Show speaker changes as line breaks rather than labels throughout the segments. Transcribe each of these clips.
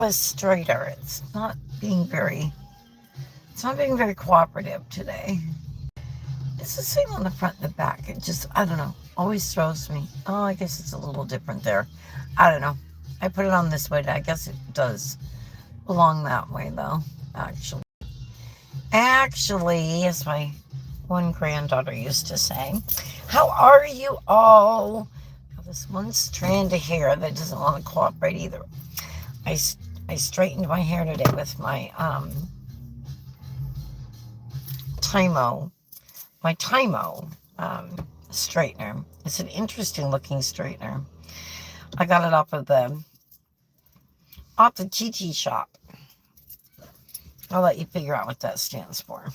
was straighter. It's not being very cooperative today. It's the same on the front and the back. It just, I don't know, always throws me. Oh, I guess it's a little different there. I don't know. I put it on this way. I guess it does belong that way, though, actually. Actually, as my one granddaughter used to say, how are you all? This one strand of hair that doesn't want to cooperate either. I straightened my hair today with my Tymo straightener. It's an interesting looking straightener. I got it off the TT shop. I'll let you figure out what that stands for.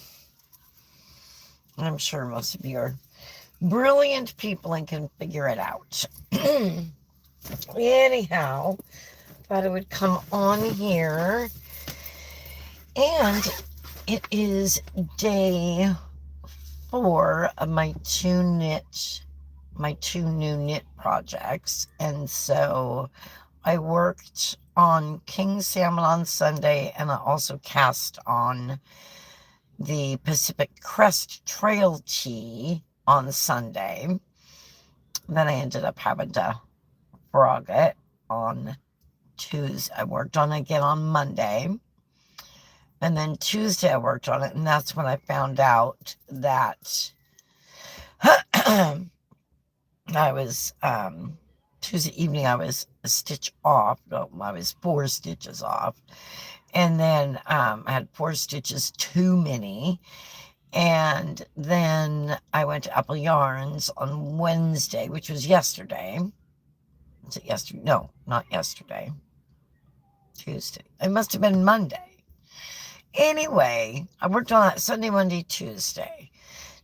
I'm sure most of you are brilliant people and can figure it out. Anyhow, thought I would come on here. And it is day 4 of my two new knit projects. And so I worked on King Salmon on Sunday, and I also cast on the Pacific Crest Trail Tee on Sunday. Then I ended up having to frog it on Tuesday. I worked on it again on Monday. And then Tuesday I worked on it, and that's when I found out that I was, Tuesday evening I was a stitch off. No, I was 4 stitches off. And then I had 4 stitches too many. And then I went to Apple Yarns on Wednesday, which was yesterday. Was it yesterday? No, not yesterday. Tuesday. It must have been Monday. Anyway, I worked on that Sunday, Monday, Tuesday.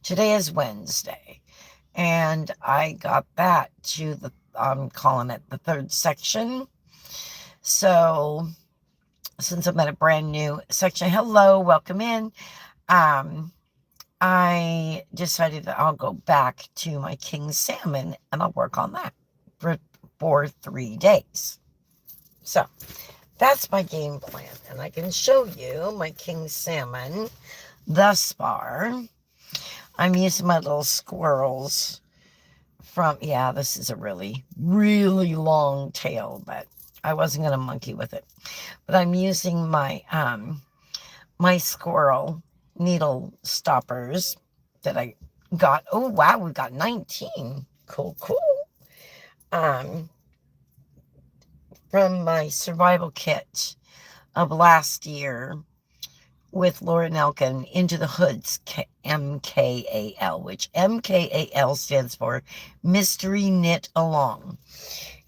Today is Wednesday. And I got that to I'm calling it the 3rd section. So, since I'm at a brand new section, hello, welcome in. I decided that I'll go back to my King Salmon and I'll work on that for 3 days. So, that's my game plan. And I can show you my King Salmon thus far. I'm using my little squirrels this is a really, really long tail, but I wasn't going to monkey with it. But I'm using my, my squirrel needle stoppers that I got. Oh, wow, we've got 19. Cool. From my survival kit of last year with Laura Nelkin, Into the Hoods, MKAL, which MKAL stands for Mystery Knit Along.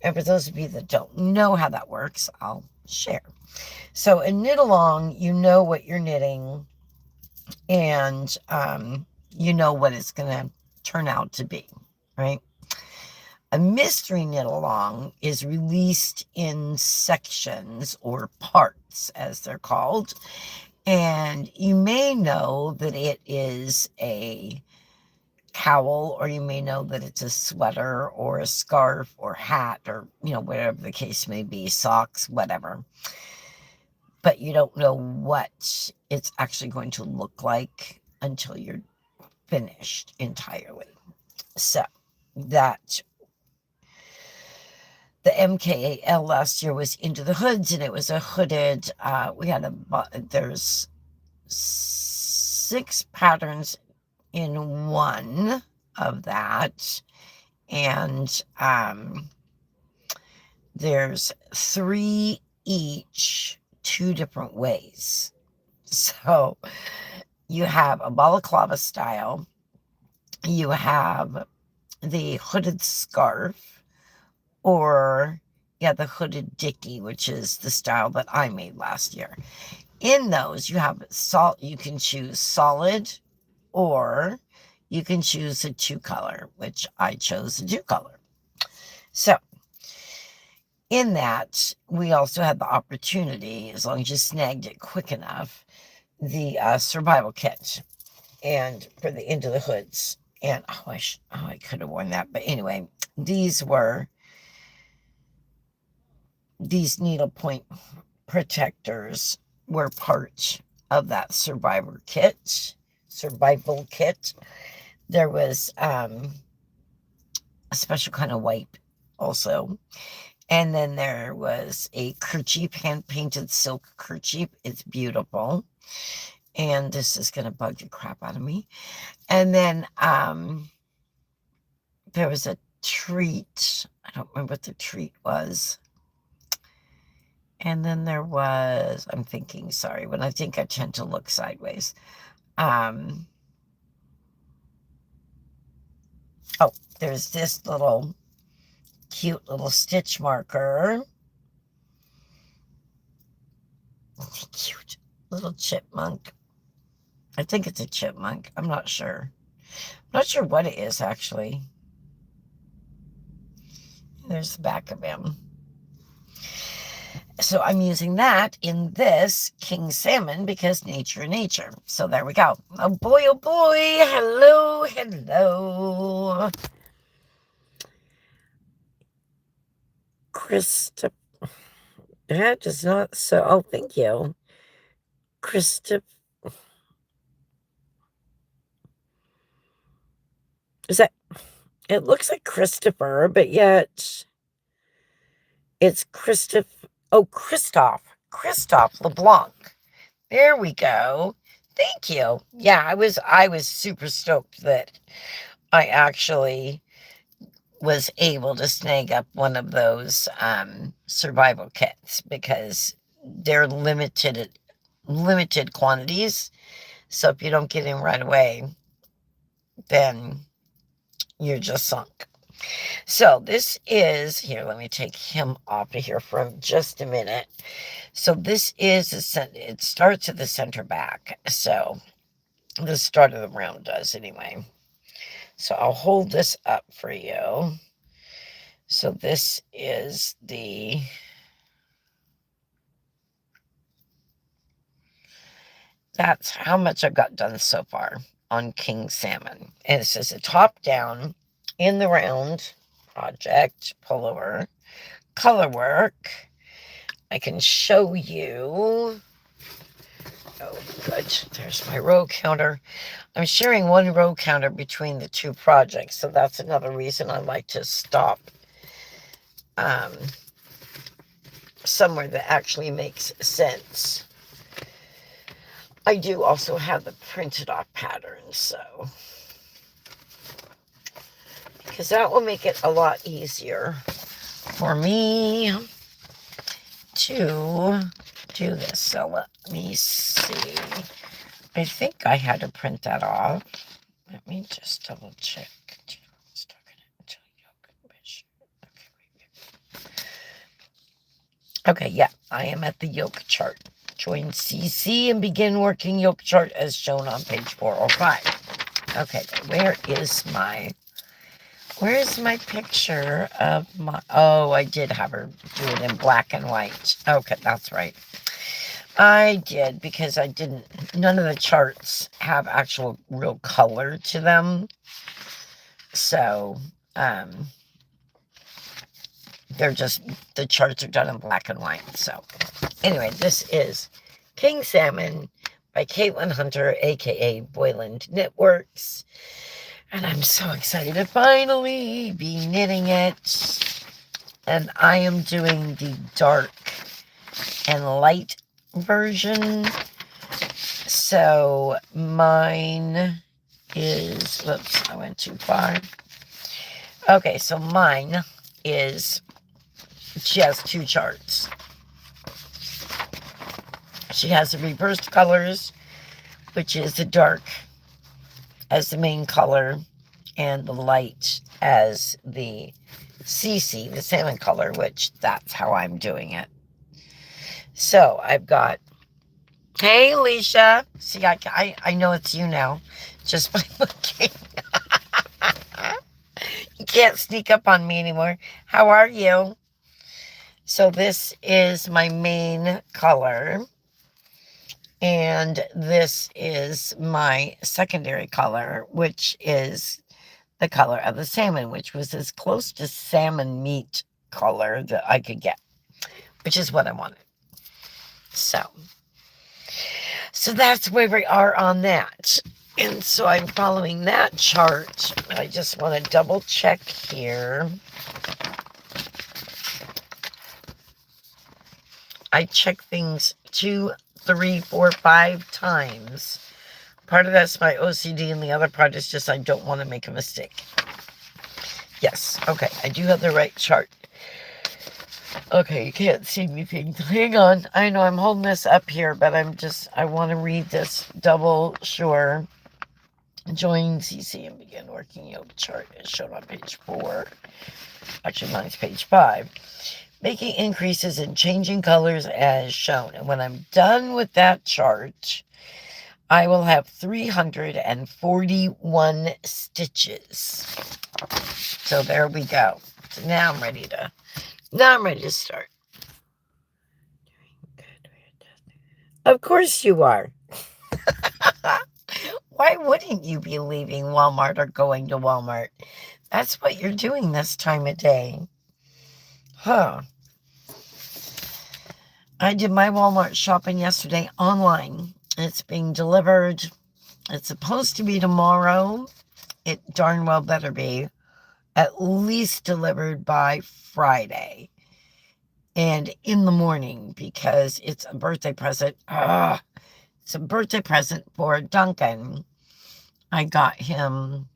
And for those of you that don't know how that works, I'll share. So in knit along, you know what you're knitting, and you know what it's going to turn out to be, right? A mystery knit along is released in sections or parts, as they're called. And you may know that it is a cowl, or you may know that it's a sweater or a scarf or hat, or, whatever the case may be, socks, whatever. But you don't know what it's actually going to look like until you're finished entirely. So the MKAL last year was Into the Hoods, and it was a hooded, there's 6 patterns in one of that, and there's 3 each, 2 different ways. So you have a balaclava style, you have the hooded scarf, or the hooded dicky, which is the style that I made last year. In those, you can choose solid, or you can choose a 2-color, which I chose a 2-color. So in that, we also had the opportunity, as long as you snagged it quick enough, the survival kit, and for the Into the Hoods. And I could have worn that, but anyway, these needlepoint protectors were part of that survival kit. There was a special kind of wipe also. And then there was a kerchief, hand-painted silk kerchief. It's beautiful. And this is going to bug the crap out of me. And then there was a treat. I don't remember what the treat was. And then there was, I'm thinking, sorry, when I think I tend to look sideways. Oh, there's this little cute little stitch marker. Cute little chipmunk. I think it's a chipmunk. I'm not sure. I'm not sure what it is, actually. There's the back of him. So I'm using that in this King Salmon because nature. So there we go. Oh boy. Hello. Christopher. That does not so. Oh, thank you. Christopher. Is that? It looks like Christopher, but yet it's Christoph. Oh, Christoph LeBlanc. There we go. Thank you. Yeah, I was super stoked that I actually was able to snag up one of those survival kits because they're limited quantities. So if you don't get in right away, then you're just sunk. So this is, here, let me take him off of here for just a minute. So this is, it starts at the center back. So the start of the round does anyway. So I'll hold this up for you. So this is that's how much I've got done so far on King Salmon. And it says a top down in the round project pullover color work. I can show you. Oh, good. There's my row counter. I'm sharing one row counter between the two projects, so that's another reason I like to stop somewhere that actually makes sense. I do also have the printed off patterns, so because that will make it a lot easier for me to do this. So let me see. I think I had to print that off. Let me just double check. Okay, yeah, I am at the yoke chart. Join CC and begin working yoke chart as shown on page 405. Okay, where is my picture of my, oh, I did have her do it in black and white. Okay, that's right. I did because none of the charts have actual real color to them. So, they're just, the charts are done in black and white. So anyway, this is King Salmon by Caitlin Hunter, aka Boyland Knitworks. And I'm so excited to finally be knitting it. And I am doing the dark and light version. So mine is, whoops, I went too far. Okay, so mine is, she has two charts. She has the reversed colors, which is the dark as the main color and the light as the CC, the salmon color, which that's how I'm doing it. So I've got, hey Alicia, see, I know it's you now just by looking. You can't sneak up on me anymore. How are you? So this is my main color. And this is my secondary color, which is the color of the salmon, which was as close to salmon meat color that I could get, which is what I wanted. So that's where we are on that. And so I'm following that chart. I just want to double check here. I check things 2, 3, 4, 5 times. Part of that's my OCD, and the other part is just I don't want to make a mistake. Yes, okay, I do have the right chart. Okay, you can't see anything. Hang on. I know I'm holding this up here, but I want to read this double sure. Join CC and begin working yoga chart as shown on page 4. Actually, mine's page 5. Making increases and changing colors as shown. And when I'm done with that chart, I will have 341 stitches. So there we go. So now I'm ready to start. Of course you are. Why wouldn't you be leaving Walmart or going to Walmart? That's what you're doing this time of day. Huh. I did my Walmart shopping yesterday online. It's being delivered. It's supposed to be tomorrow. It darn well better be at least delivered by Friday. And in the morning, because it's a birthday present. It's a birthday present for Duncan. I got him,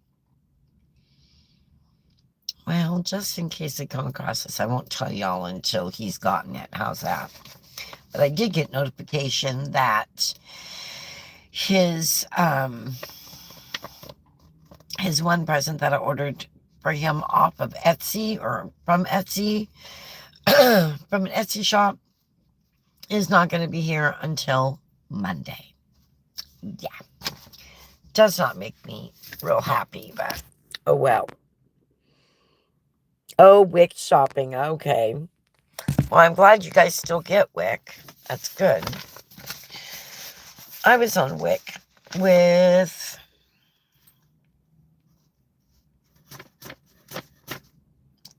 well, just in case I come across this, I won't tell y'all until he's gotten it. How's that? But I did get notification that his one present that I ordered for him off of Etsy or from Etsy, from an Etsy shop, is not going to be here until Monday. Yeah. Does not make me real happy, but oh well. Oh, Wick shopping. Okay. Well, I'm glad you guys still get Wick. That's good. I was on Wick with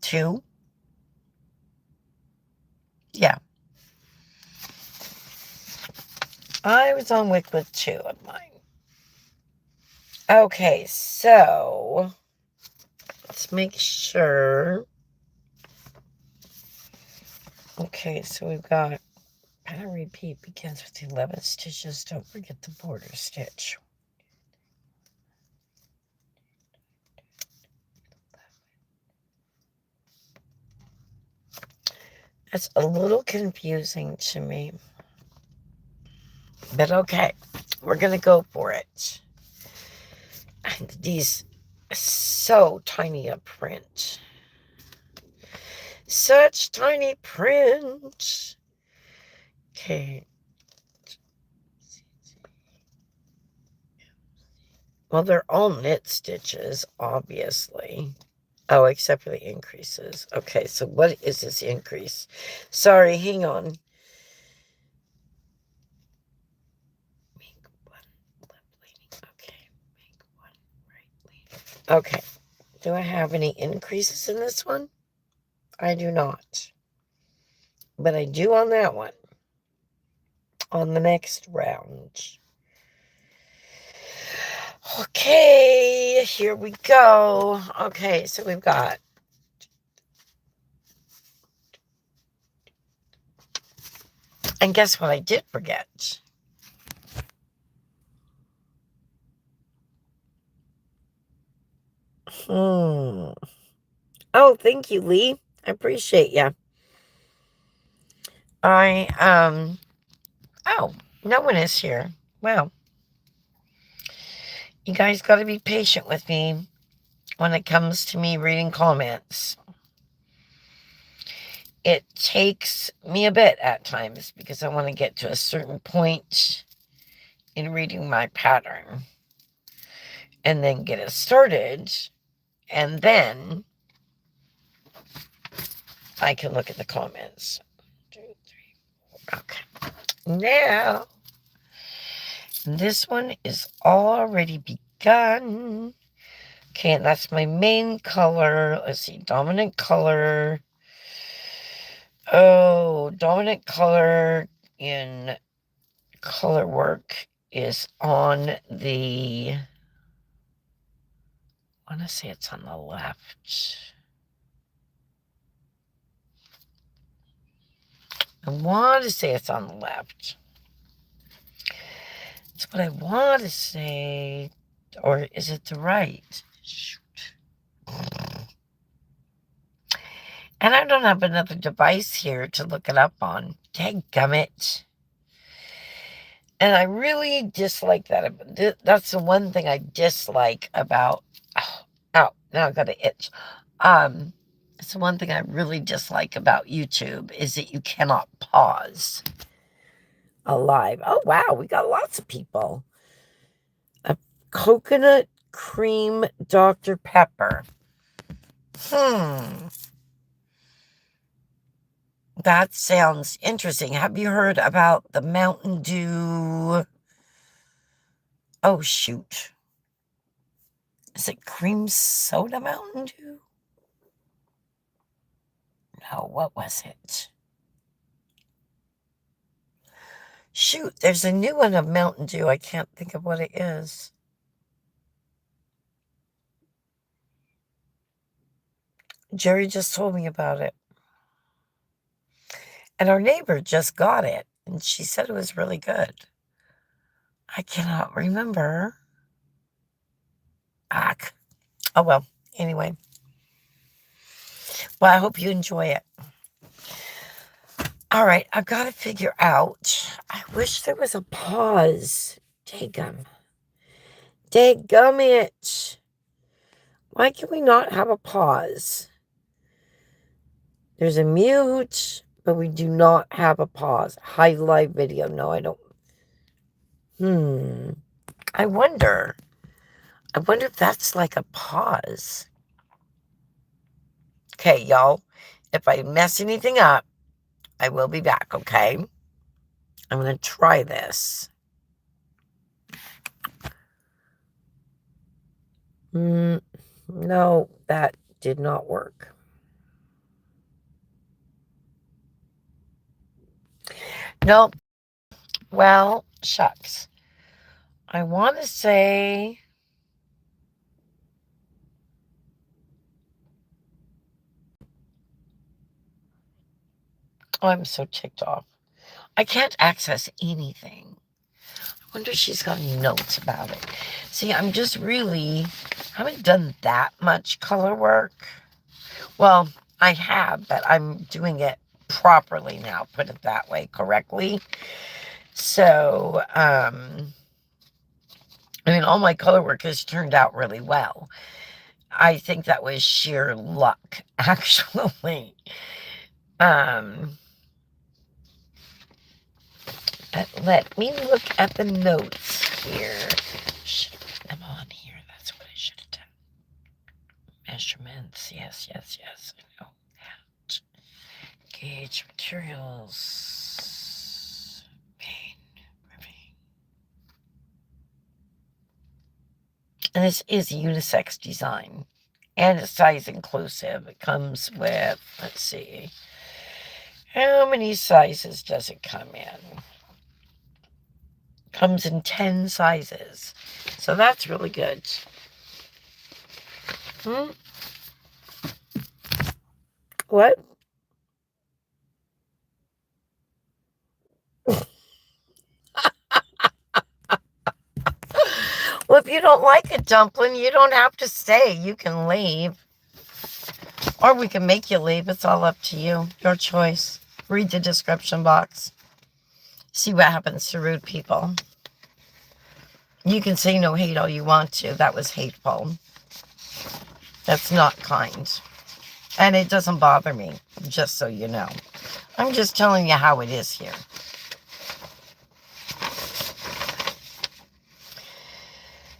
two. Yeah. I was on Wick with 2 of mine. Okay, so let's make sure. Okay, so we've got pattern repeat begins with 11 stitches. Don't forget the border stitch. That's a little confusing to me. But okay, we're going to go for it. And these so tiny a print. Such tiny print. Okay. Well, they're all knit stitches, obviously. Oh, except for the increases. Okay, so what is this increase? Sorry, hang on. Make one left leaning. Okay, make one right leaning. Okay, do I have any increases in this one? I do not. But I do on that one. On the next round. Okay, here we go. Okay, so we've got and guess what I did forget? Oh, thank you, Lee. I appreciate you. Oh, no one is here. Well, you guys got to be patient with me when it comes to me reading comments. It takes me a bit at times because I want to get to a certain point in reading my pattern and then get it started, and then I can look at the comments. 2, 3, 4. Okay. Now, this one is already begun. Okay, and that's my main color. Let's see, dominant color. Oh, dominant color in color work is on the, I want to say it's on the left. I want to say it's on the left. That's what I want to say. Or is it the right? Shoot. And I don't have another device here to look it up on. Dadgummit. And I really dislike that. That's the one thing I dislike about... Oh, now I got an itch. It's the one thing I really dislike about YouTube is that you cannot pause a live. Oh, wow, we got lots of people. A coconut cream Dr. Pepper. That sounds interesting. Have you heard about the Mountain Dew? Oh, shoot. Is it cream soda Mountain Dew? No, what was it? Shoot, there's a new one of Mountain Dew. I can't think of what it is. Jerry just told me about it. And our neighbor just got it, and she said it was really good. I cannot remember. Oh, well, anyway. Well, I hope you enjoy it. All right, I've got to figure out. I wish there was a pause. Dadgummit. Why can we not have a pause? There's a mute, but we do not have a pause. Highlight video. No, I don't. I wonder if that's like a pause. Okay, y'all. If I mess anything up, I will be back, okay? I'm going to try this. No, that did not work. Nope. Well, shucks. I want to say... Oh, I'm so ticked off. I can't access anything. I wonder if she's got notes about it. See, I'm just really... I haven't done that much color work. Well, I have, but I'm doing it properly now, put it that way, correctly. So, I mean, all my color work has turned out really well. I think that was sheer luck, actually. Let me look at the notes here. Should have put them on here. That's what I should have done. Measurements. Yes. I know that. Gauge materials. Main ribbing. And this is a unisex design. And it's size inclusive. It comes with, let's see. How many sizes does it come in? Comes in 10 sizes. So that's really good. What? Well, if you don't like it, Dumpling, you don't have to stay. You can leave. Or we can make you leave. It's all up to you. Your choice. Read the description box. See what happens to rude people. You can say no hate all you want to. That was hateful. That's not kind. And it doesn't bother me, just so you know. I'm just telling you how it is here.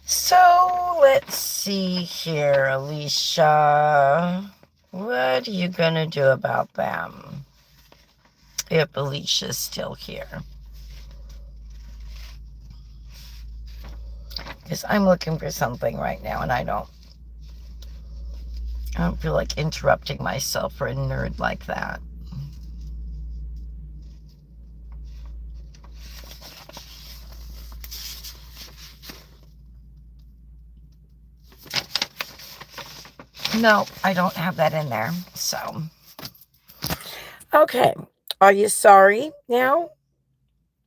So, let's see here, Alicia. What are you going to do about them? If Alicia's still here. Because I'm looking for something right now, and I don't feel like interrupting myself for a nerd like that. No, I don't have that in there. So, okay. Are you sorry now?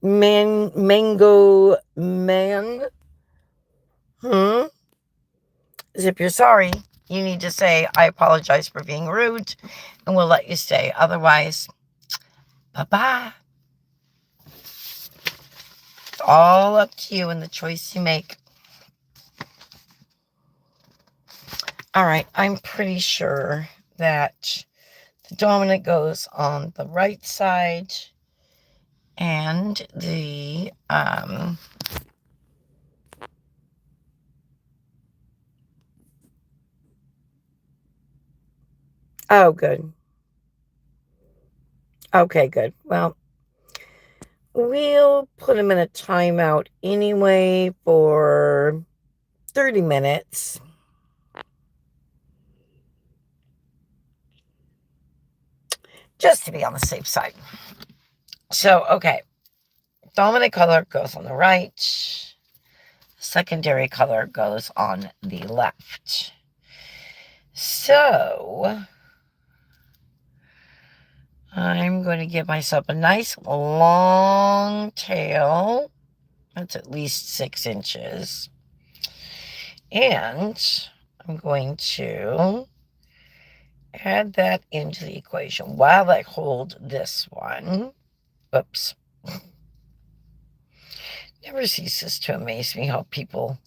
Mango man? Hmm? If you're sorry, you need to say, I apologize for being rude, and we'll let you stay. Otherwise, bye-bye. It's all up to you and the choice you make. All right, I'm pretty sure that the dominant goes on the right side and the oh, good. Okay, good. Well, we'll put him in a timeout anyway for 30 minutes. Just to be on the safe side. So, okay. Dominant color goes on the right. Secondary color goes on the left. So, I'm going to give myself a nice long tail. That's at least 6 inches. And I'm going to add that into the equation while I hold this one. Oops. Never ceases to amaze me how people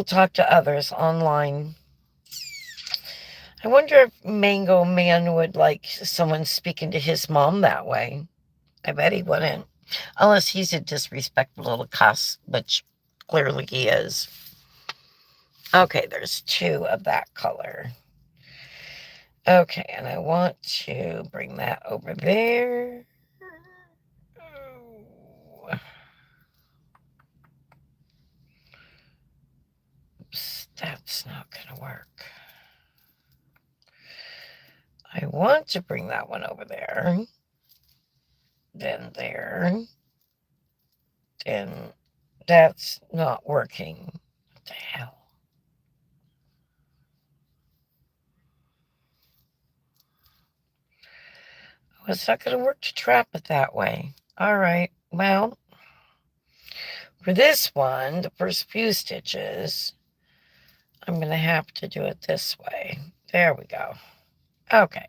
talk to others online. I wonder if Mango Man would like someone speaking to his mom that way. I bet he wouldn't. Unless he's a disrespectful little cuss, which clearly he is. Okay, there's 2 of that color. Okay, and I want to bring that over there. Oops, that's not going to work. I want to bring that one over there. Then there. Then that's not working. What the hell? Oh, it's not going to work to trap it that way. All right, well, for this one, the first few stitches, I'm going to have to do it this way. There we go. Okay,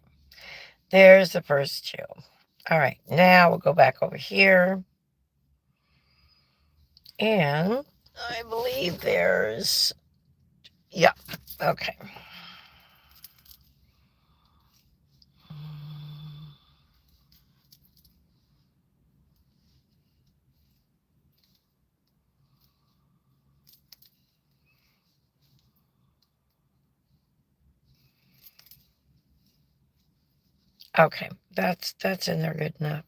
there's the first 2. All right, now we'll go back over here. And I believe there's, yeah, okay. Okay, that's in there good enough.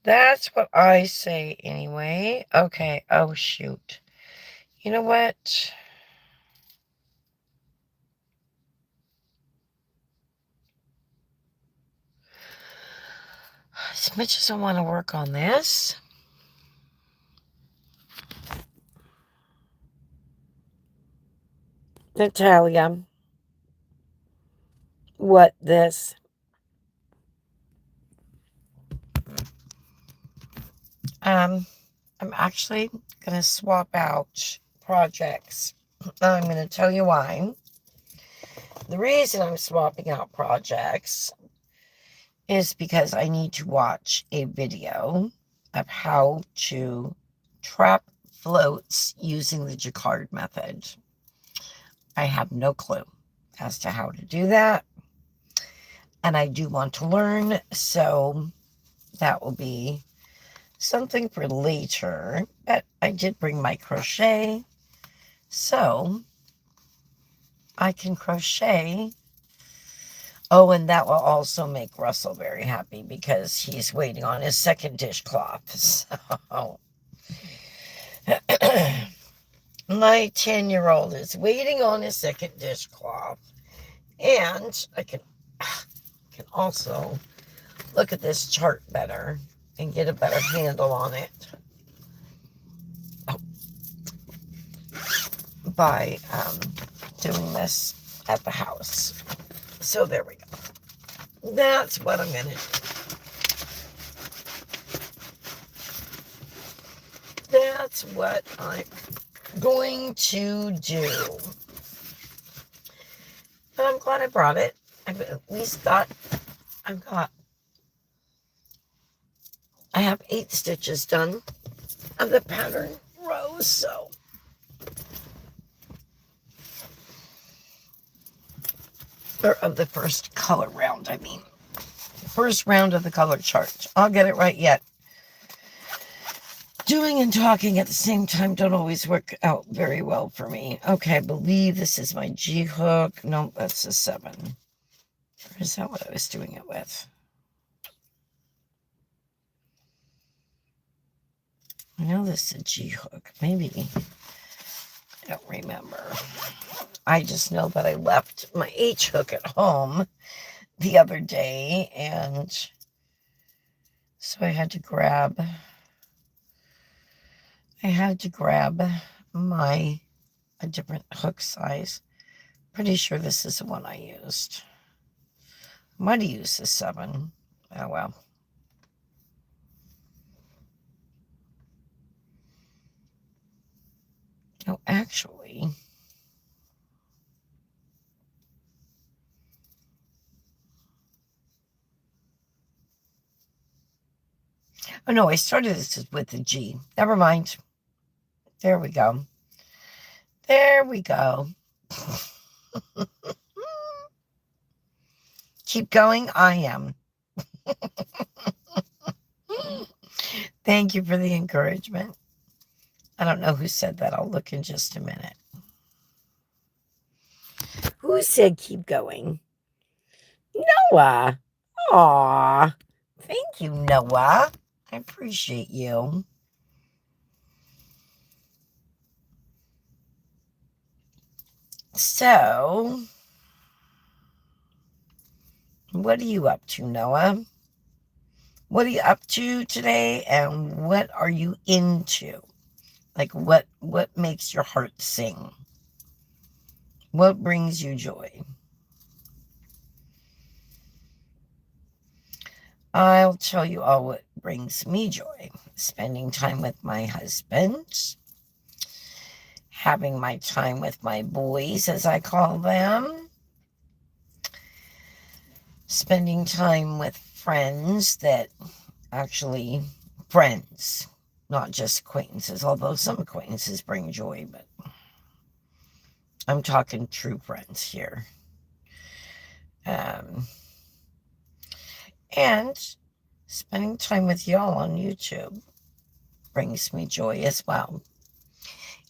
That's what I say anyway. Okay, oh shoot. You know what? As much as I want to work on this, Natalia, what this? I'm actually going to swap out projects. I'm going to tell you why. The reason I'm swapping out projects is because I need to watch a video of how to trap floats using the jacquard method. I have no clue as to how to do that, and I do want to learn, so that will be something for later. But I did bring my crochet, so I can crochet. Oh, and that will also make Russell very happy because he's waiting on his second dishcloth. So my 10-year-old is waiting on his second dishcloth. And I can also look at this chart better and get a better handle on it by doing this at the house. So there we go. That's what I'm going to do. That's what I'm going to do. But I'm glad I brought it. I've at least got, I have 8 stitches done of the pattern rows, so. Or of the first color round, I mean. First round of the color chart. I'll get it right yet. Doing and talking at the same time don't always work out very well for me. Okay, I believe this is my G hook. No, that's a 7. Or is that what I was doing it with? I know this is a G hook. Maybe. I don't remember. I just know that I left my H hook at home the other day, and so I had to grab a different hook size. Pretty sure this is the one I used. Might have used the 7. Oh well. No, actually, oh no, I started this with the G. Never mind. There we go. There we go. Keep going. I am. Thank you for the encouragement. I don't know who said that. I'll look in just a minute. Who said keep going? Noah. Aw. Thank you, Noah. I appreciate you. So, what are you up to, Noah? What are you up to today, and what are you into? Like, what makes your heart sing? What brings you joy? I'll tell you all what brings me joy. Spending time with my husband, having my time with my boys, as I call them, spending time with friends that actually, friends, not just acquaintances, although some acquaintances bring joy, but I'm talking true friends here. And spending time with y'all on YouTube brings me joy as well.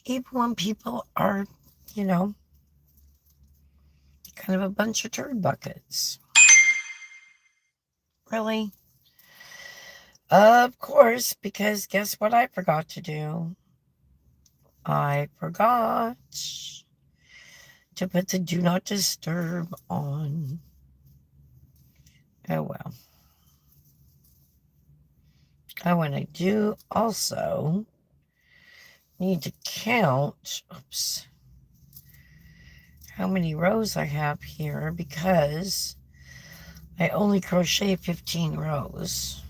Even when people are, kind of a bunch of turd buckets. Really? Of course, because guess what I forgot to do? I forgot to put the do not disturb on. Oh well. Oh, and I do also need to count, how many rows I have here, because I only crochet 15 rows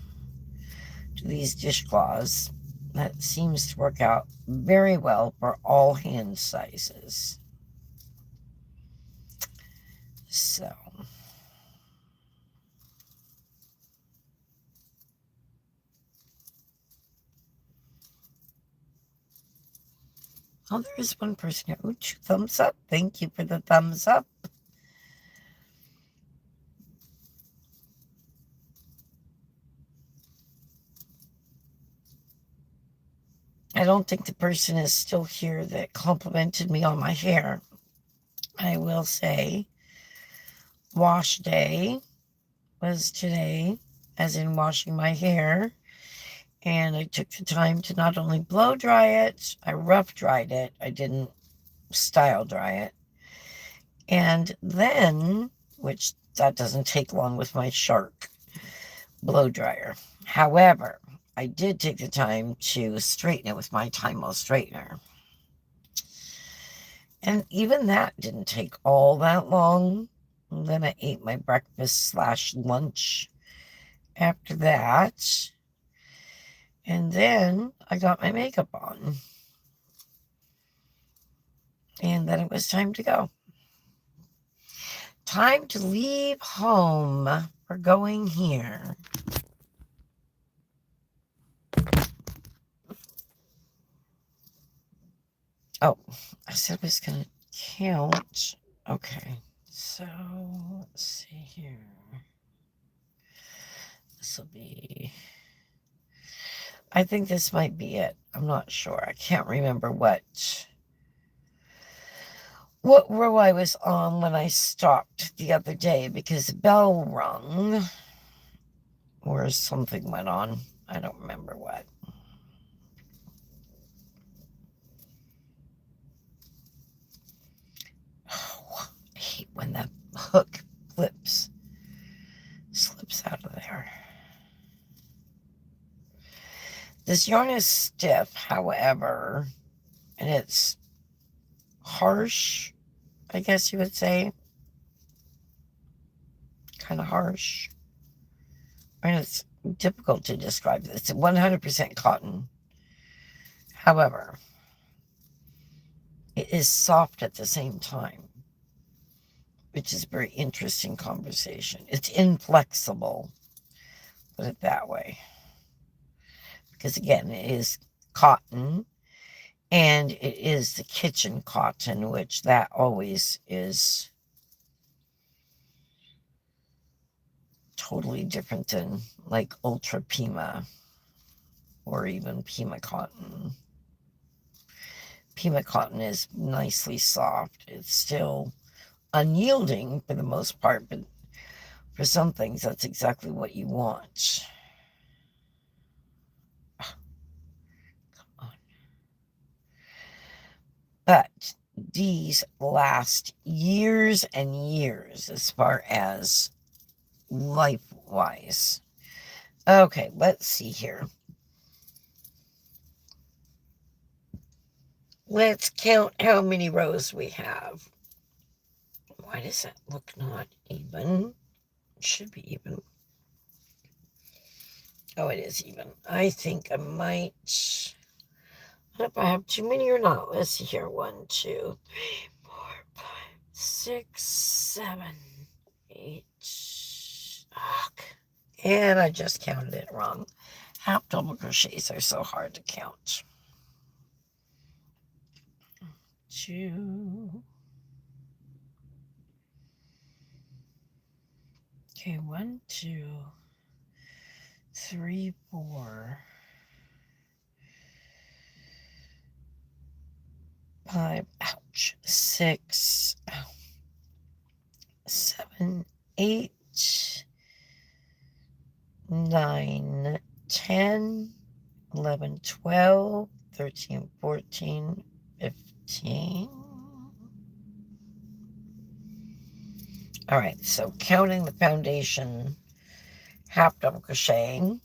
to these dishcloths. That seems to work out very well for all hand sizes. So, oh, there is one person here. Ooh, 2 thumbs up. Thank you for the thumbs up. I don't think the person is still here that complimented me on my hair. I will say, wash day was today, as in washing my hair. And I took the time to not only blow dry it, I rough dried it. I didn't style dry it. And then, which that doesn't take long with my Shark blow dryer. However, I did take the time to straighten it with my Time Well straightener. And even that didn't take all that long. And then I ate my breakfast / lunch after that. And then I got my makeup on. And then it was time to go. Time to leave home. We're going here. Oh, I said I was going to count. Okay, so let's see here. This will be, I think this might be it. I'm not sure. I can't remember what row I was on when I stopped the other day because the bell rung or something went on. I don't remember what. Oh, I hate when that hook slips out of there. This yarn is stiff, however, and it's harsh, I guess you would say. Kind of harsh. And it's difficult to describe. It's 100% cotton. However, it is soft at the same time, which is a very interesting conversation. It's inflexible, put it that way. Because again, it is cotton, and it is the kitchen cotton, which that always is totally different than like Ultra Pima or even Pima cotton. Pima cotton is nicely soft. It's still unyielding for the most part, but for some things, that's exactly what you want. Oh, come on. But these last years and years as far as life-wise. Okay, let's see here. Let's count how many rows we have. Why does that look not even? It should be even. Oh, it is even. I think I might. I don't know if I have too many or not. Let's see here. 1, 2, 3, 4, 5, 6, 7, 8. Ugh. And I just counted it wrong. Half double crochets are so hard to count. 2. Okay, 1, 2, 3, 4, 5, ouch, 6, 7, 8, 9, 10, 11, 12, 13, 14, 15. All right, so counting the foundation half double crocheting,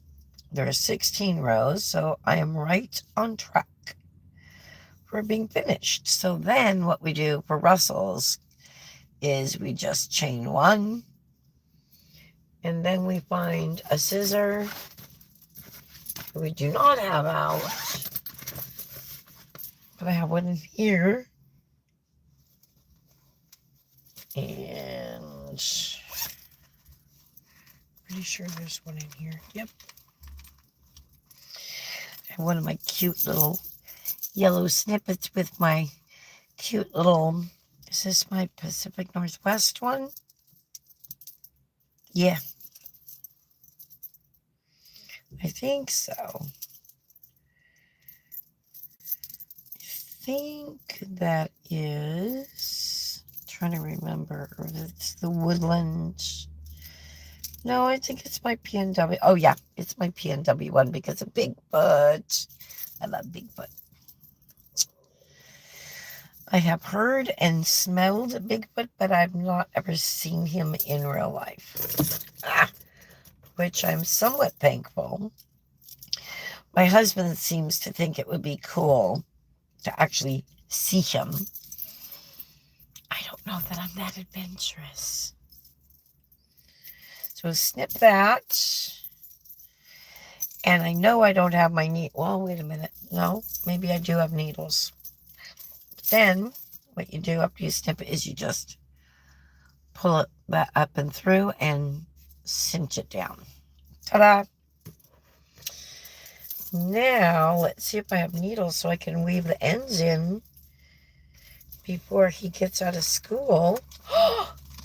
there are 16 rows, so I am right on track for being finished. So then what we do for Russell's is we just chain 1, and then we find a scissor we do not have out, but I have one in here, and pretty sure there's one in here. Yep. And one of my cute little yellow snippets with my cute little, is this my Pacific Northwest one? Yeah. I think so. I think that is, trying to remember, it's the Woodland. No, I think it's my PNW. Oh yeah, it's my PNW one because of Bigfoot. I love Bigfoot. I have heard and smelled Bigfoot, but I've not ever seen him in real life. Which I'm somewhat thankful. My husband seems to think it would be cool to actually see him. don't know that I'm that adventurous. So snip that. And I know I don't have my needle. Well, wait a minute. No, maybe I do have needles. Then what you do after you snip it is you just pull it that up and through and cinch it down. Ta-da! Now, let's see if I have needles so I can weave the ends in before he gets out of school.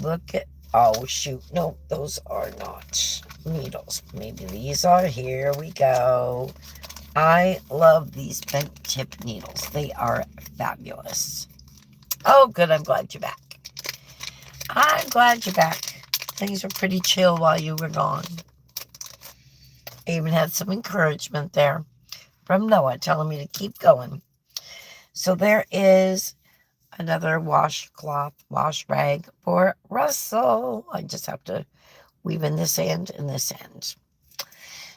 Look at, oh shoot, no, those are not needles. Maybe these are, here we go. I love these bent tip needles. They are fabulous. Oh, good, I'm glad you're back. I'm glad you're back. Things were pretty chill while you were gone. I even had some encouragement there from Noah telling me to keep going. So there is another washcloth, wash rag for Russell. I just have to weave in this end and this end.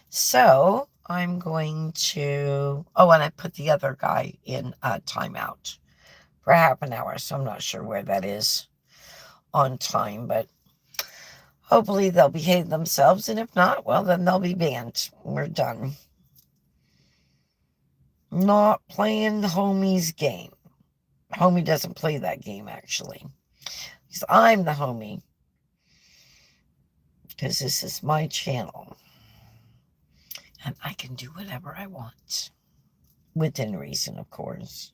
So I'm going to, oh, and I put the other guy in a timeout for half an hour. So I'm not sure where that is on time, but hopefully they'll behave themselves. And if not, well, then they'll be banned. We're done. Not playing homie's game. Homie doesn't play that game, actually. Because I'm the homie. Because this is my channel. And I can do whatever I want. Within reason, of course.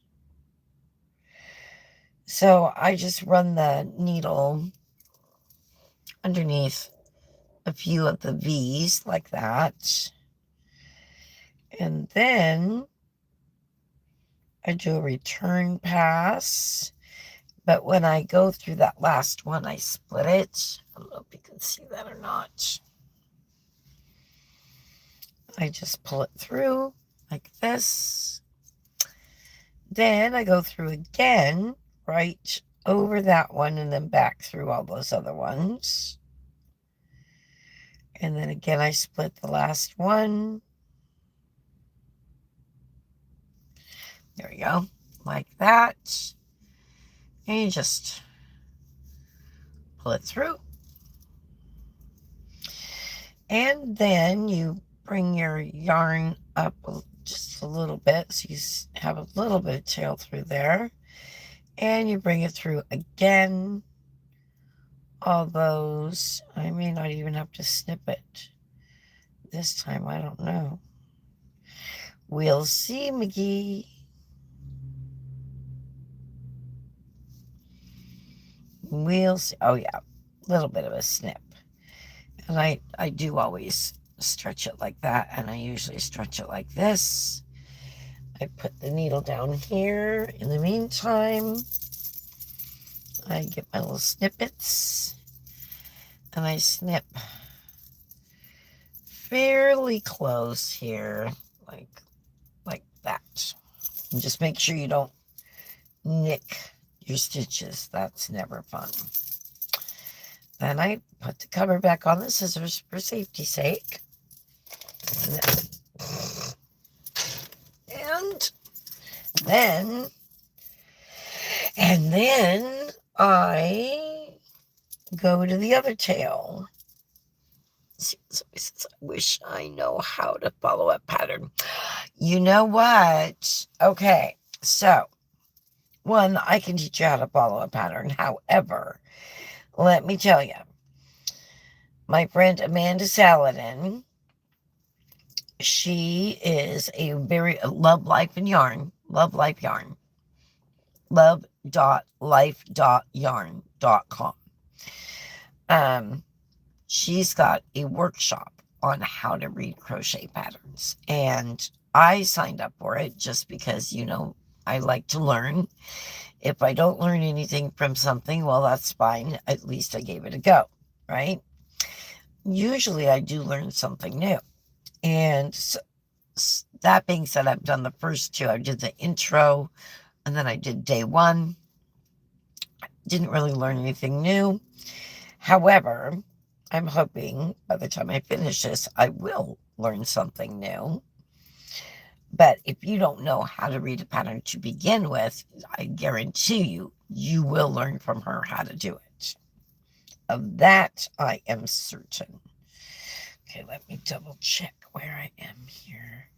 So I just run the needle underneath a few of the V's like that. And then I do a return pass. But when I go through that last one, I split it. I don't know if you can see that or not. I just pull it through like this. Then I go through again, right over that one, and then back through all those other ones. And then again, I split the last one. There we go, like that. And you just pull it through. And then you bring your yarn up just a little bit, so you have a little bit of tail through there. And you bring it through again. All those, I may not even have to snip it this time, I don't know. We'll see, McGee. We'll see. Oh yeah, a little bit of a snip. And I do always stretch it like that, and I usually stretch it like this. I put the needle down here. In the meantime, I get my little snippets, and I snip fairly close here, like that. And just make sure you don't nick your stitches. That's never fun. Then I put the cover back on the scissors for safety's sake. And then I go to the other tail. I wish I know how to follow a pattern. You know what? Okay, so one, I can teach you how to follow a pattern. However, let me tell you, my friend Amanda Saladin, she is a very love life yarn. Love.life.yarn.com. She's got a workshop on how to read crochet patterns, and I signed up for it just because, you know, I like to learn. If I don't learn anything from something, well, that's fine. At least I gave it a go, right? Usually I do learn something new. And so, that being said, I've done the first two. I did the intro, and then I did day one. Didn't really learn anything new. However, I'm hoping by the time I finish this, I will learn something new. But if you don't know how to read a pattern to begin with, I guarantee you, you will learn from her how to do it. Of that, I am certain. Okay, let me double check where I am here.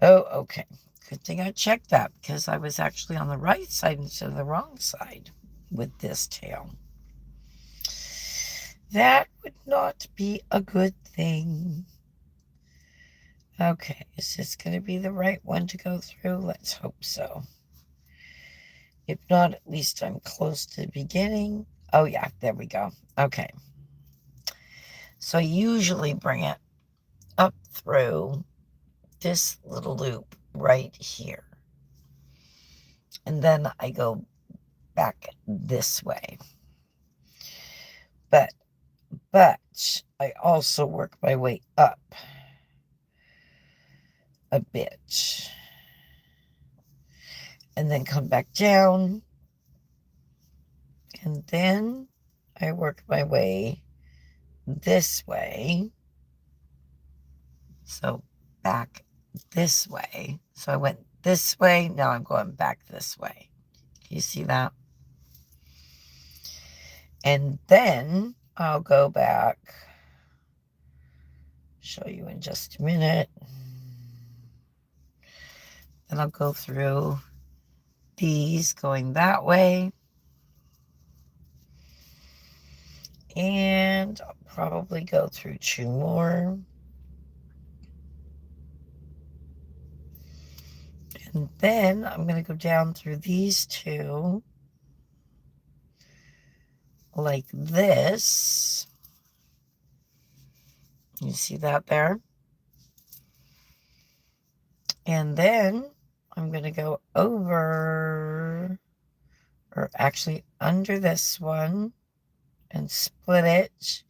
Oh, okay. Good thing I checked that because I was actually on the right side instead of the wrong side with this tail. That would not be a good thing. Okay, is this going to be the right one to go through? Let's hope so. If not, at least I'm close to the beginning. Oh, yeah, there we go. Okay. So I usually bring it up through this little loop right here. And then I go back this way. But I also work my way up a bit. And then come back down. And then I work my way this way. So back this way. So I went this way. Now I'm going back this way. You see that? And then I'll go back. Show you in just a minute. Then I'll go through these going that way. And I'll probably go through 2 more. And then I'm going to go down through these 2 like this. You see that there? And then I'm going to go over, or actually under this one, and split it.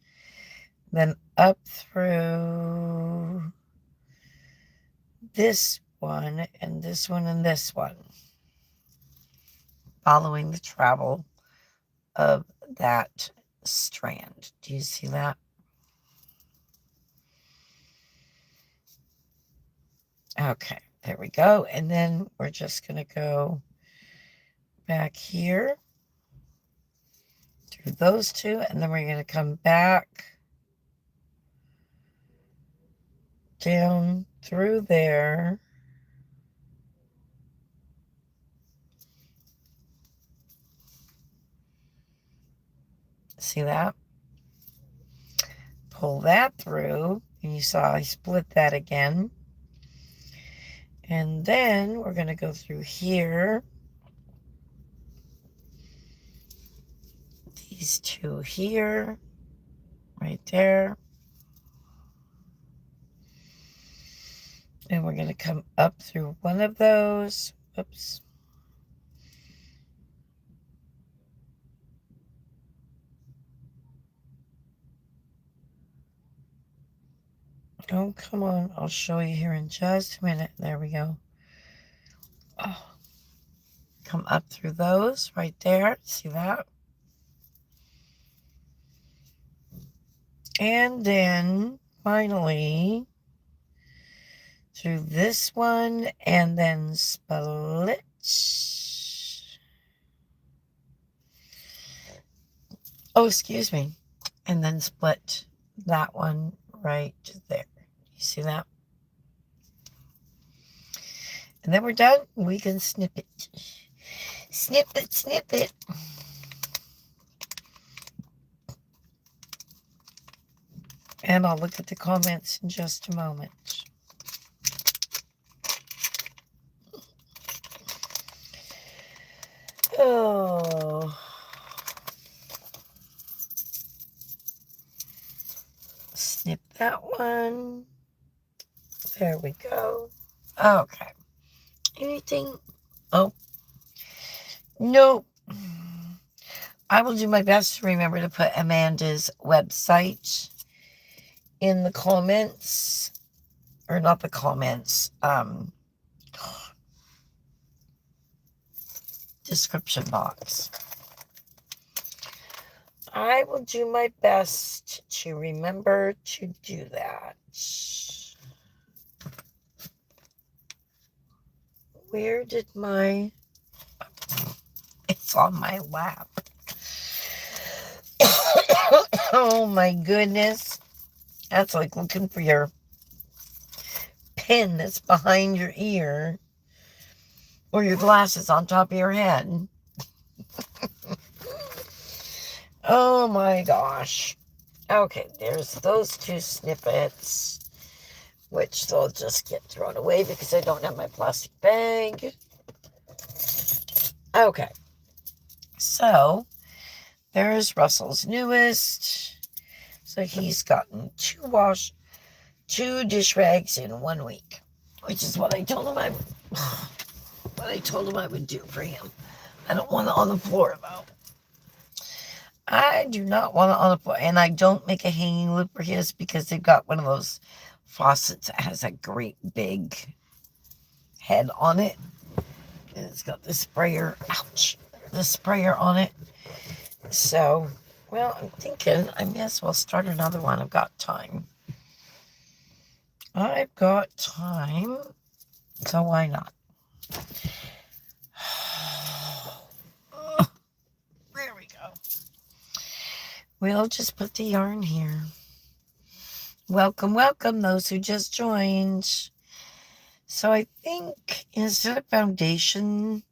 Then up through this one, and this one, and this one. Following the travel of that strand. Do you see that? Okay, there we go. And then we're just going to go back here through those 2, and then we're going to come back down through there. See that? Pull that through, and you saw I split that again. And then we're going to go through here. These 2 here, right there. And we're going to come up through one of those. Oops. Oh, come on. I'll show you here in just a minute. There we go. Oh. Come up through those right there. See that? And then finally through this one and then split. Oh, excuse me. And then split that one right there. You see that? And then we're done. We can snip it. Snip it, snip it. And I'll look at the comments in just a moment. Oh. Snip that one. There we go. Okay. Anything? Oh. Nope. I will do my best to remember to put Amanda's website in the comments. Or not the comments. Description box. I will do my best to remember to do that. Where did my... It's on my lap. Oh my goodness. That's like looking for your pin that's behind your ear. Or your glasses on top of your head. Oh my gosh. Okay, there's those two snippets, which they'll just get thrown away because I don't have my plastic bag. Okay, so there's Russell's newest. So he's gotten two dish rags in 1 week, which is what I told him I would do for him. I don't want it on the floor though. I do not want it on the floor, and I don't make a hanging lid for his because they've got one of those faucets that has a great big head on it. And it's got the sprayer, the sprayer on it. So, well, I'm thinking I may as well start another one. I've got time. So why not? There we go. We'll just put the yarn here. Welcome, welcome, those who just joined. So I think instead of foundation,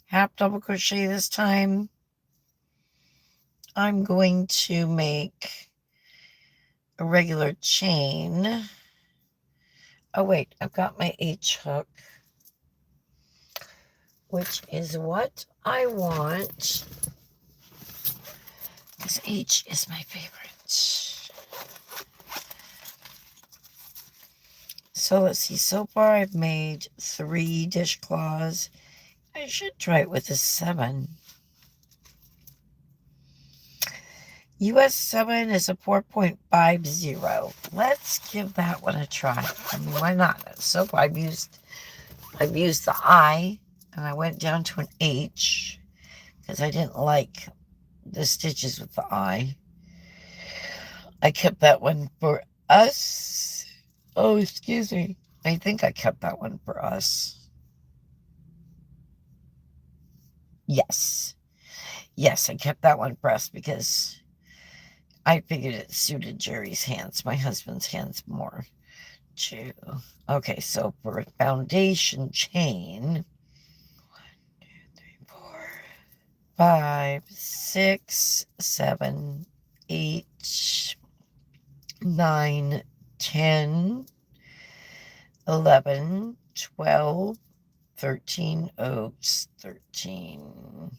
half double crochet this time, I'm going to make a regular chain. Oh wait, I've got my H hook, which is what I want. This H is my favorite. So let's see, so far I've made 3 dishcloths. I should try it with a 7. US 7 is a 4.50. Let's give that one a try. I mean, why not? So far I've used the I, and I went down to an H because I didn't like the stitches with the I. I kept that one for us. Oh, excuse me. I think I kept that one for us. Yes. Yes, I kept that one for us because I figured it suited Jerry's hands, my husband's hands more too. Okay, so for a foundation chain, 1, 2, 3, 4, 5, 6, 7, 8, 9, 10, 11, 12, 13, oops, 13,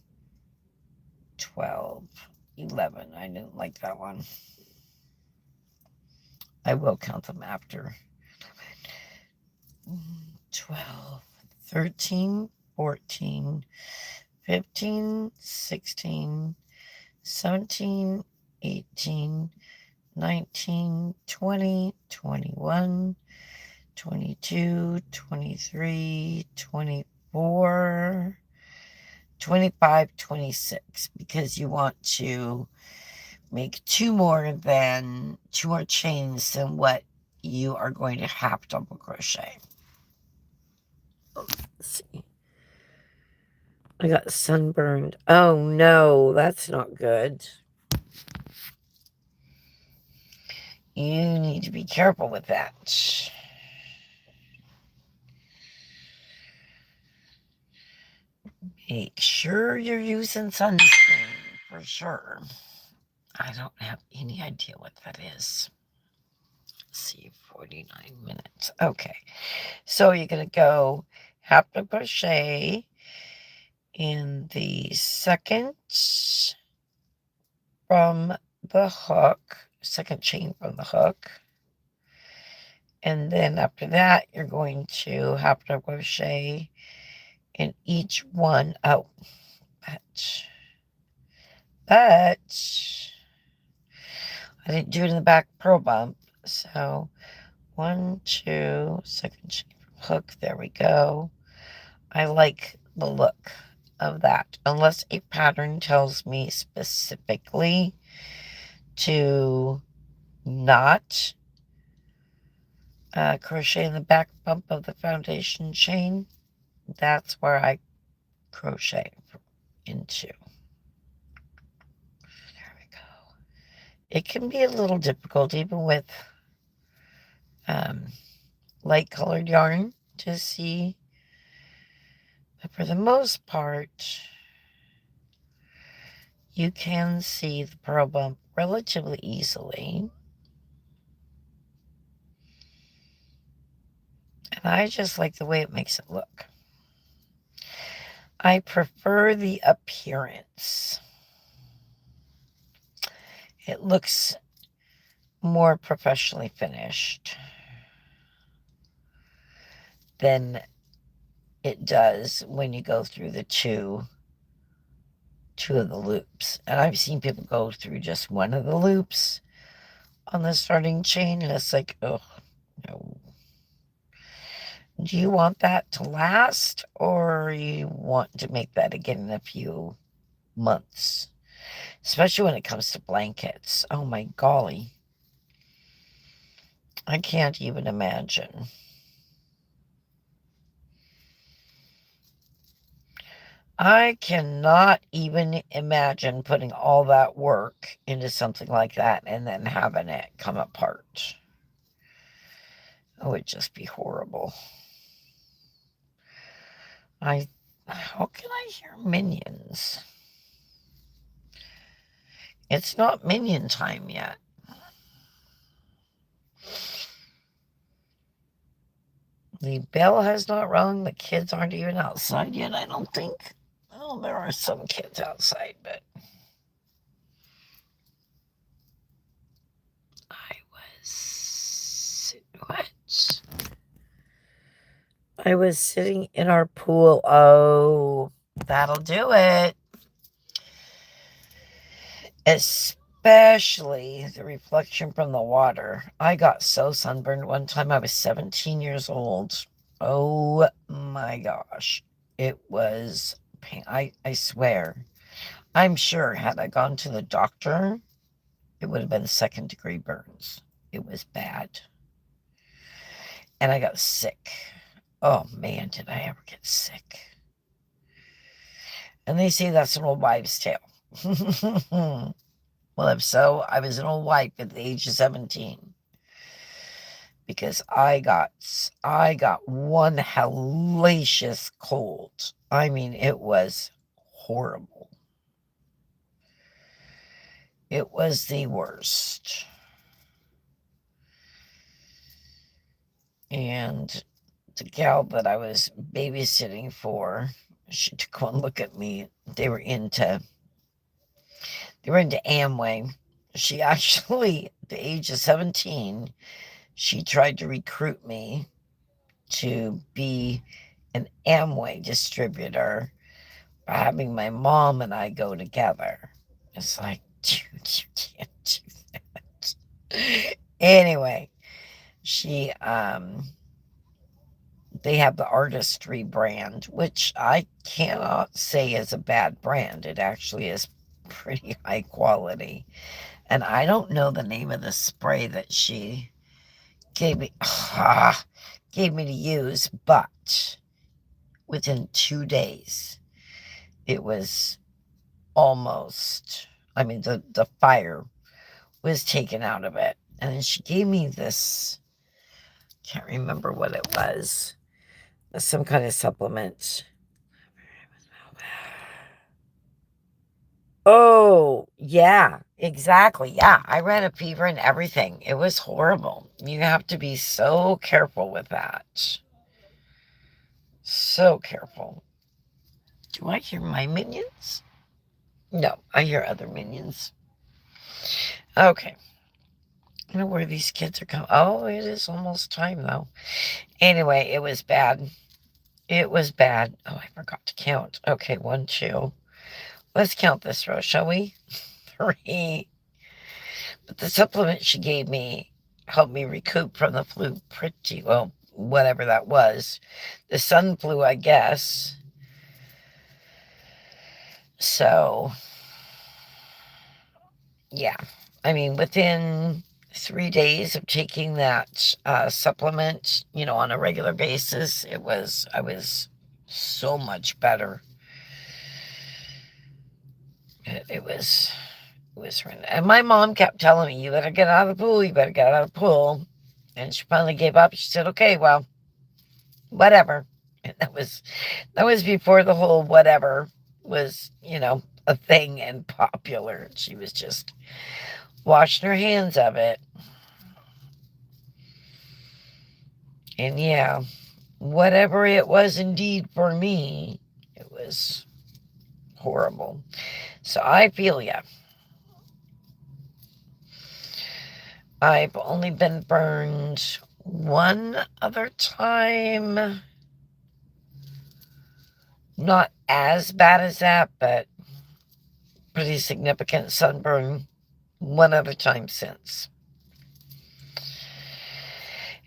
12, 11. I didn't like that one. I will count them after. 12, 13, 14, 15, 16, 17, 18, 19, 20, 21, 22, 23, 24, 25, 26, because you want to make 2 more chains than what you are going to half double crochet. Let's see. I got sunburned. Oh no, that's not good. You need to be careful with that. Make sure you're using sunscreen for sure. I don't have any idea what that is. Let's see, 49 minutes. Okay, so you're going to go half double crochet in the second from the hook, second chain from the hook. And then after that, you're going to half double crochet in each one. Oh, but I didn't do it in the back purl bump. So 1, 2, second chain from hook. There we go. I like the look of that, unless a pattern tells me specifically to not crochet in the back bump of the foundation chain. that's where I crochet into. There we go. It can be a little difficult even with light colored yarn to see, but for the most part you can see the purl bump relatively easily. And I just like the way it makes it look. I prefer the appearance. It looks more professionally finished than it does when you go through the two of the loops. And I've seen people go through just one of the loops on the starting chain, and it's like, oh, no. Do you want that to last, or you want to make that again in a few months? Especially when it comes to blankets. Oh my golly. I can't even imagine. I cannot even imagine putting all that work into something like that and then having it come apart. It would just be horrible. How can I hear minions? It's not minion time yet. The bell has not rung. The kids aren't even outside yet, I don't think. Well, there are some kids outside, but I was sitting in our pool. Oh, that'll do it. Especially the reflection from the water. I got so sunburned one time. I was 17 years old. Oh my gosh. It was pain. I swear. I'm sure had I gone to the doctor, it would have been second-degree burns. It was bad. And I got sick. Oh man, did I ever get sick. And they say that's an old wives' tale. Well, if so, I was an old wife at the age of 17. Because I got one hellacious cold. I mean, it was horrible. It was the worst. And the gal that I was babysitting for, she took one look at me. They were into Amway. She actually, at the age of 17, she tried to recruit me to be an Amway distributor, having my mom and I go together. It's like, dude, you can't do that. Anyway, they have the Artistry brand, which I cannot say is a bad brand. It actually is pretty high quality. And I don't know the name of the spray that she gave me to use, but within 2 days, it was almost, the fire was taken out of it. And then she gave me this, can't remember what it was, some kind of supplement. Oh, yeah, exactly. Yeah, I ran a fever and everything. It was horrible. You have to be so careful with that. So careful. Do I hear my minions? No, I hear other minions. Okay. I don't know where these kids are coming. Oh, it is almost time, though. Anyway, it was bad. It was bad. Oh, I forgot to count. Okay, 1, 2. Let's count this row, shall we? 3. But the supplement she gave me helped me recoup from the flu pretty well, whatever that was. The sun flu, I guess. So, yeah. Within 3 days of taking that supplement, on a regular basis, I was so much better. It was horrendous. And my mom kept telling me, you better get out of the pool, you better get out of the pool. And she finally gave up. She said, okay, well, whatever. And that was before the whole whatever was, a thing and popular. She was just washing her hands of it. And yeah, whatever it was indeed for me, it was horrible. So I feel ya. I've only been burned one other time. Not as bad as that, but pretty significant sunburn one other time since.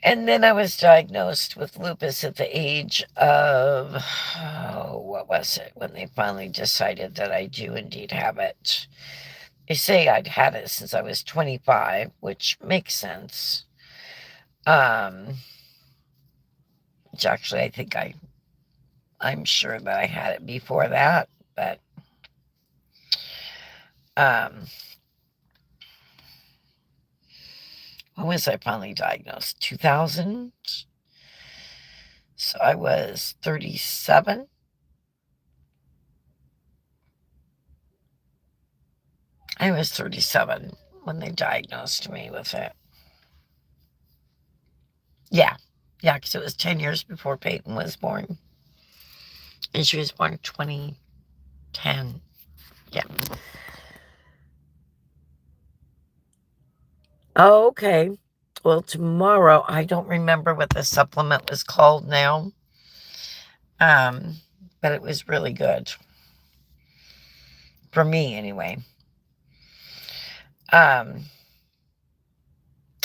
And then I was diagnosed with lupus at the age of, what was it, when they finally decided that I do indeed have it. They say I'd had it since I was 25, which makes sense. Which actually I think I'm sure that I had it before that, but when was I finally diagnosed? 2000? So I was 37. I was 37 when they diagnosed me with it. Yeah, because it was 10 years before Peyton was born. And she was born 2010. Yeah. Oh, okay. Well, tomorrow, I don't remember what the supplement was called now. But it was really good. For me, anyway. Yeah,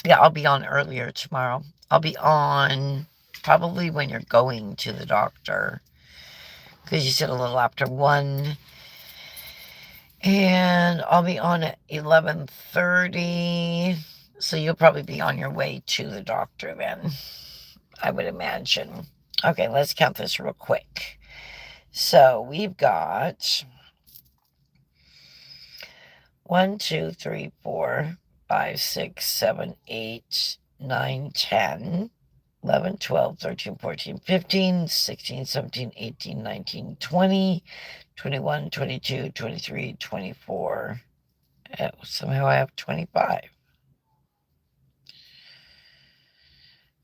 I'll be on earlier tomorrow. I'll be on probably when you're going to the doctor. Because you said a little after 1. And I'll be on at 11:30. So you'll probably be on your way to the doctor then, I would imagine. Okay, let's count this real quick. So we've got 1, 2, 3, 4, 5, 6, 7, 8, 9, 10, 11, 12, 13, 14, 15, 16, 17, 18, 19, 20, 21, 22, 23, 24. Oh, somehow I have 25.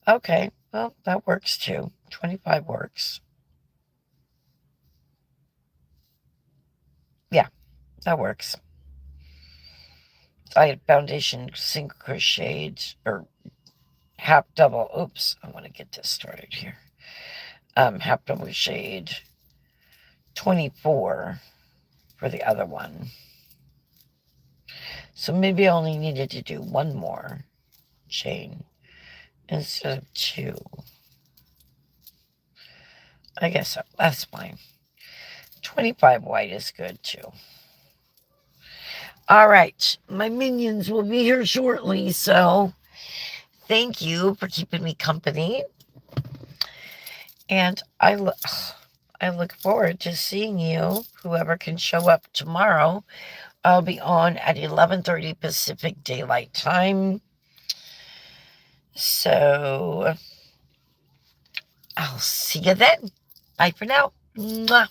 Okay, well, that works too. 25 works. Yeah, that works. I had foundation single crocheted, or half double. Oops, I want to get this started here. Half double shade 24 for the other one. So maybe I only needed to do one more chain instead of 2. I guess so. That's fine. 25 white is good too. All right, my minions will be here shortly, so thank you for keeping me company. And I look forward to seeing you, whoever can show up tomorrow. I'll be on at 11:30 Pacific Daylight Time. So I'll see you then. Bye for now. Mwah.